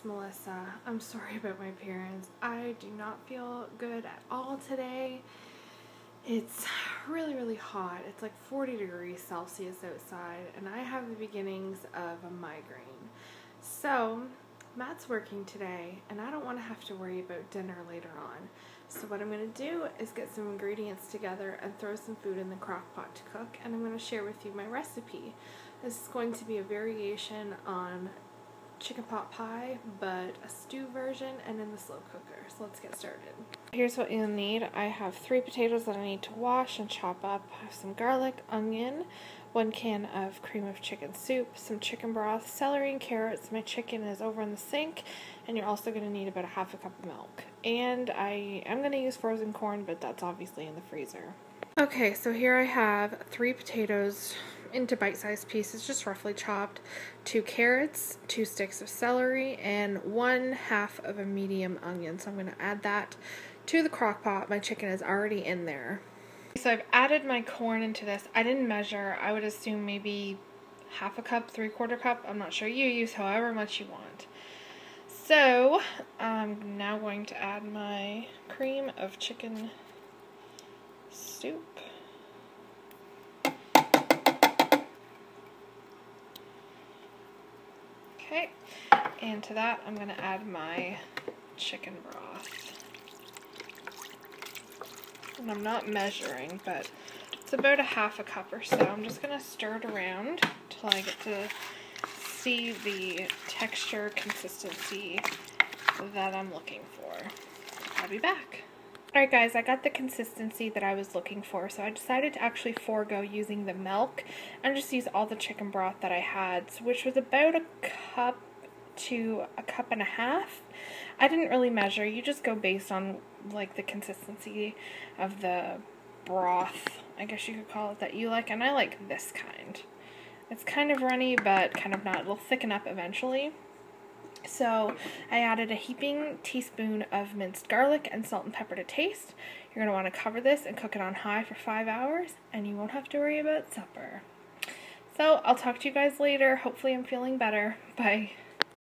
Melissa. I'm sorry about my appearance. I do not feel good at all today. It's really hot. It's like 40 degrees Celsius outside, and I have the beginnings of a migraine. So Matt's working today, and I don't want to have to worry about dinner later on. So what I'm going to do is get some ingredients together and throw some food in the crock pot to cook, and I'm going to share with you my recipe. This is going to be a variation on chicken pot pie, but a stew version and in the slow cooker. So let's get started. Here's what you'll need. I have 3 potatoes that I need to wash and chop up. I have some garlic, onion, 1 can of cream of chicken soup, some chicken broth, celery and carrots. My chicken is over in the sink, and you're also going to need about a half a cup of milk. And I am going to use frozen corn, but that's obviously in the freezer. Okay, so here I have 3 potatoes into bite-sized pieces, just roughly chopped, 2 carrots, 2 sticks of celery, and 1/2 of a medium onion. So I'm going to add that to the crock pot. My chicken is already in there. So I've added my corn into this. I didn't measure. I would assume maybe half a cup, 3/4 cup. I'm not sure. You use however much you want. So I'm now going to add my cream of chicken soup. Okay, and to that I'm going to add my chicken broth. And I'm not measuring, but it's about a half a cup or so. I'm just going to stir it around until I get to see the texture, consistency that I'm looking for. I'll be back. Alright guys, I got the consistency that I was looking for, so I decided to actually forego using the milk and just use all the chicken broth that I had, which was about a cup to a cup and a half. I didn't really measure. You just go based on like the consistency of the broth, I guess you could call it, that you like, and I like this kind. It's kind of runny, but kind of not. It'll thicken up eventually. So I added a heaping teaspoon of minced garlic and salt and pepper to taste. You're going to want to cover this and cook it on high for 5 hours, and you won't have to worry about supper. So I'll talk to you guys later. Hopefully I'm feeling better. Bye.